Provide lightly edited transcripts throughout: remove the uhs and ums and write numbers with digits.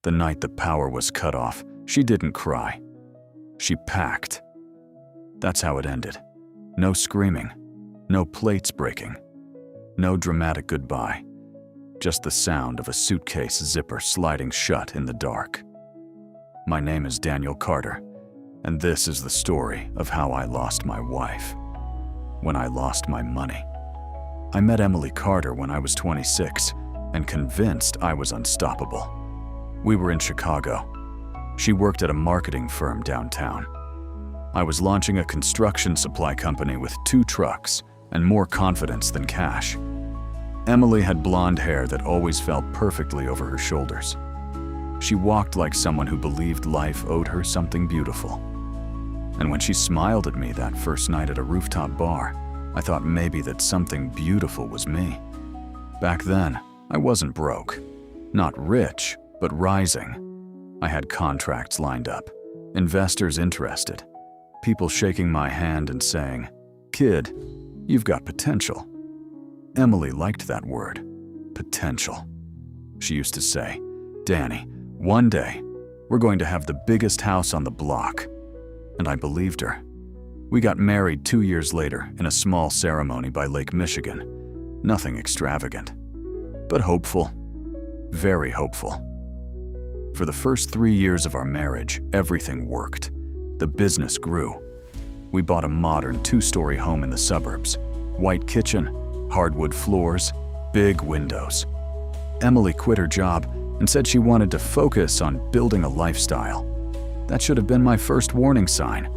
The night the power was cut off, she didn't cry. She packed. That's how it ended. No screaming, no plates breaking, no dramatic goodbye. Just the sound of a suitcase zipper sliding shut in the dark. My name is Daniel Carter, and this is the story of how I lost my wife. When I lost my money. I met Emily Carter when I was 26 and convinced I was unstoppable. We were in Chicago. She worked at a marketing firm downtown. I was launching a construction supply company with 2 trucks and more confidence than cash. Emily had blonde hair that always fell perfectly over her shoulders. She walked like someone who believed life owed her something beautiful. And when she smiled at me that first night at a rooftop bar, I thought maybe that something beautiful was me. Back then, I wasn't broke. Not rich, but rising. I had contracts lined up, investors interested, people shaking my hand and saying, "Kid, you've got potential." Emily liked that word, potential. She used to say, "Danny, one day, we're going to have the biggest house on the block." And I believed her. We got married 2 years later in a small ceremony by Lake Michigan. Nothing extravagant, but hopeful, very hopeful. For the first 3 years of our marriage, everything worked. The business grew. We bought a modern 2-story home in the suburbs. White kitchen, hardwood floors, big windows. Emily quit her job and said she wanted to focus on building a lifestyle. That should have been my first warning sign.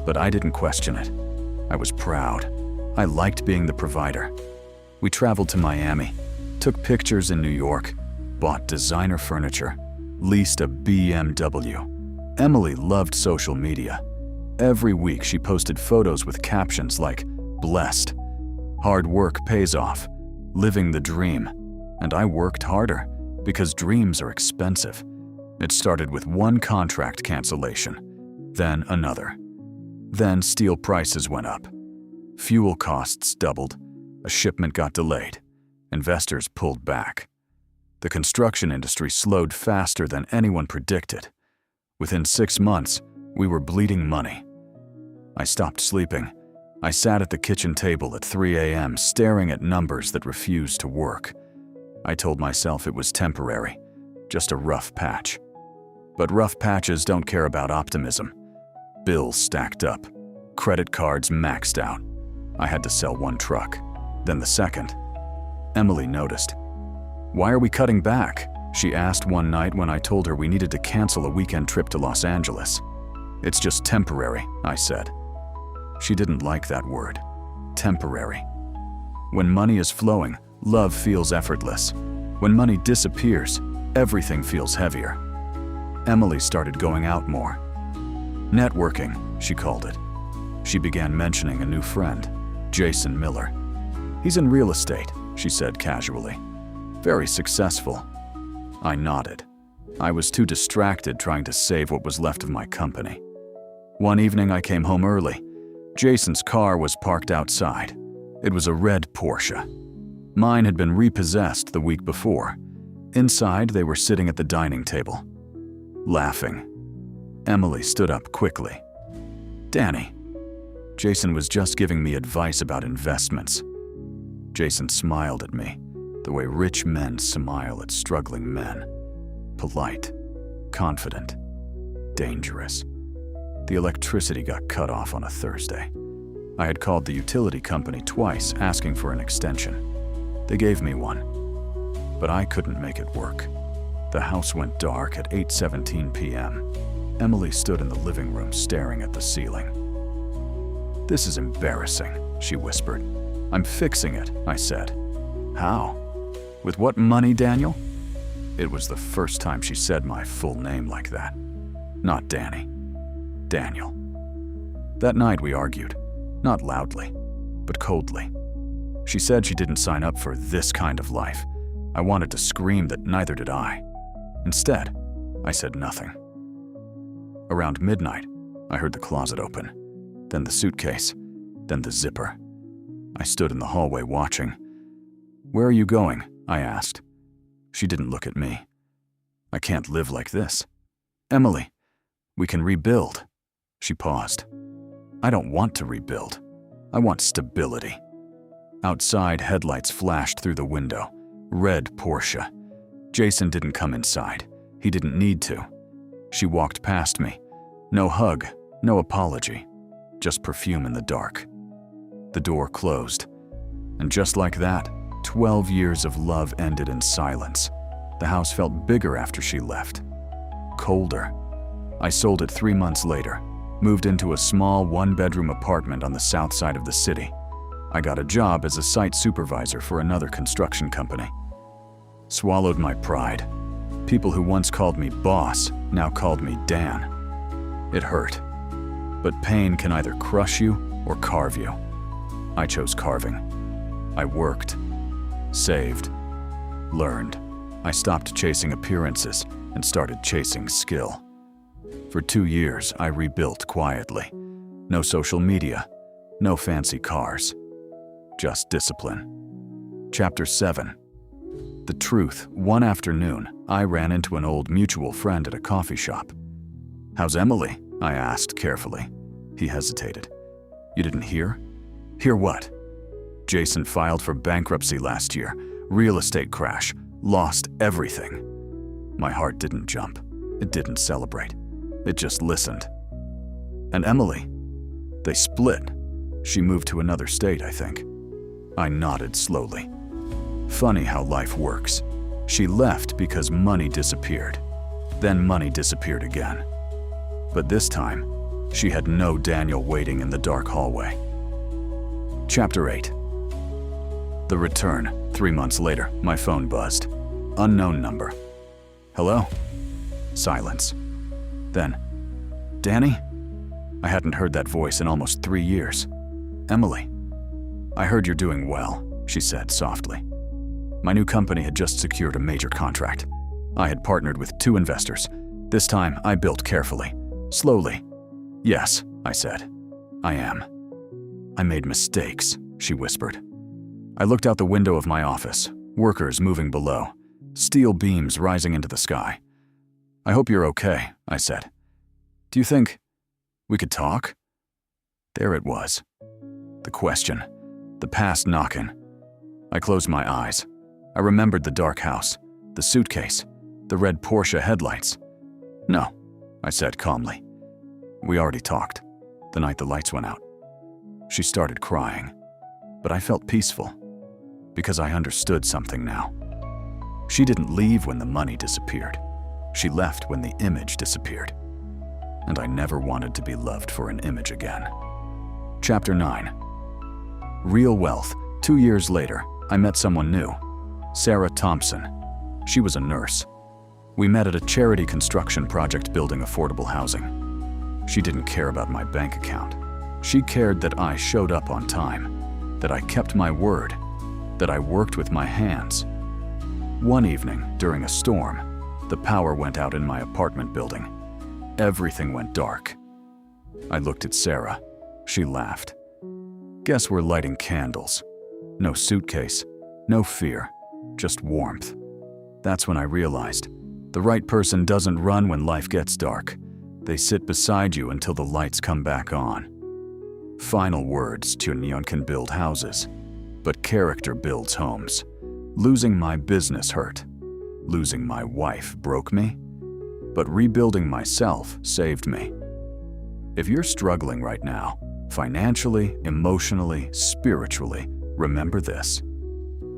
But I didn't question it. I was proud. I liked being the provider. We traveled to Miami, took pictures in New York, bought designer furniture, leased a BMW. Emily loved social media. Every week she posted photos with captions like, "Blessed," "Hard work pays off," "Living the dream." And I worked harder because dreams are expensive. It started with one contract cancellation, then another. Then steel prices went up. Fuel costs doubled. A shipment got delayed. Investors pulled back. The construction industry slowed faster than anyone predicted. Within 6 months, we were bleeding money. I stopped sleeping. I sat at the kitchen table at 3 a.m. staring at numbers that refused to work. I told myself it was temporary, just a rough patch. But rough patches don't care about optimism. Bills stacked up, credit cards maxed out. I had to sell 1 truck, then the second. Emily noticed. "Why are we cutting back?" she asked one night when I told her we needed to cancel a weekend trip to Los Angeles. "It's just temporary," I said. She didn't like that word, temporary. When money is flowing, love feels effortless. When money disappears, everything feels heavier. Emily started going out more. Networking, she called it. She began mentioning a new friend, Jason Miller. "He's in real estate," she said casually. "Very successful." I nodded. I was too distracted trying to save what was left of my company. One evening I came home early. Jason's car was parked outside. It was a red Porsche. Mine had been repossessed the week before. Inside, they were sitting at the dining table, laughing. Emily stood up quickly. "Danny." Jason was just giving me advice about investments. Jason smiled at me, the way rich men smile at struggling men. Polite, confident, dangerous. The electricity got cut off on a Thursday. I had called the utility company twice asking for an extension. They gave me one, but I couldn't make it work. The house went dark at 8:17 p.m. Emily stood in the living room staring at the ceiling. "This is embarrassing," she whispered. "I'm fixing it," I said. "How? With what money, Daniel?" It was the first time she said my full name like that. Not Danny. Daniel. That night we argued, not loudly, but coldly. She said she didn't sign up for this kind of life. I wanted to scream that neither did I. Instead, I said nothing. Around midnight, I heard the closet open, then the suitcase, then the zipper. I stood in the hallway watching. "Where are you going?" I asked. She didn't look at me. I can't live like this. Emily, we can rebuild. She paused. I don't want to rebuild. I want stability. Outside, headlights flashed through the window. Red Porsche. Jason didn't come inside. He didn't need to. She walked past me. No hug, no apology. Just perfume in the dark. The door closed. And just like that, 12 years of love ended in silence. The house felt bigger after she left. Colder. I sold it 3 months later, moved into a small one-bedroom apartment on the south side of the city. I got a job as a site supervisor for another construction company. Swallowed my pride. People who once called me boss now called me Dan. It hurt. But pain can either crush you or carve you. I chose carving. I worked, saved, learned. I stopped chasing appearances and started chasing skill. For 2 years, I rebuilt quietly. No social media, no fancy cars, just discipline. Chapter 7. The truth. One afternoon, I ran into an old mutual friend at a coffee shop. "How's Emily?" I asked carefully. He hesitated. "You didn't hear?" "Hear what?" "Jason filed for bankruptcy last year. Real estate crash. Lost everything." My heart didn't jump. It didn't celebrate. It just listened. "And Emily?" "They split. She moved to another state, I think." I nodded slowly. Funny how life works. She left because money disappeared. Then money disappeared again. But this time, she had no Daniel waiting in the dark hallway. Chapter 8. The return. 3 months later, my phone buzzed. Unknown number. "Hello?" Silence. Then, "Danny?" I hadn't heard that voice in almost 3 years. "Emily." "I heard you're doing well," she said softly. My new company had just secured a major contract. I had partnered with 2 investors. This time, I built carefully, slowly. "Yes," I said. "I am." "I made mistakes," she whispered. I looked out the window of my office, workers moving below, steel beams rising into the sky. "I hope you're okay," I said. "Do you think we could talk?" There it was. The question, the past knocking. I closed my eyes. I remembered the dark house, the suitcase, the red Porsche headlights. "No," I said calmly. "We already talked, the night the lights went out." She started crying, but I felt peaceful, because I understood something now. She didn't leave when the money disappeared. She left when the image disappeared. And I never wanted to be loved for an image again. Chapter 9. Real wealth. 2 years later, I met someone new. Sarah Thompson. She was a nurse. We met at a charity construction project building affordable housing. She didn't care about my bank account. She cared that I showed up on time, that I kept my word, that I worked with my hands. One evening, during a storm, the power went out in my apartment building. Everything went dark. I looked at Sarah. She laughed. "Guess we're lighting candles." No suitcase, no fear, just warmth. That's when I realized, the right person doesn't run when life gets dark. They sit beside you until the lights come back on. Final words. Chunyon can build houses, but character builds homes. Losing my business hurt. Losing my wife broke me, but rebuilding myself saved me. If you're struggling right now, financially, emotionally, spiritually, remember this.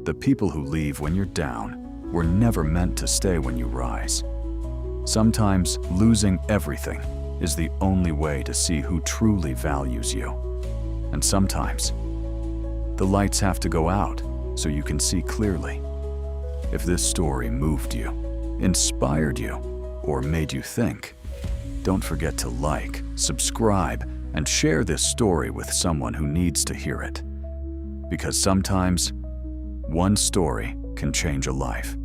The people who leave when you're down were never meant to stay when you rise. Sometimes losing everything is the only way to see who truly values you. And sometimes the lights have to go out so you can see clearly. If this story moved you, inspired you, or made you think, don't forget to like, subscribe, and share this story with someone who needs to hear it. Because sometimes, one story can change a life.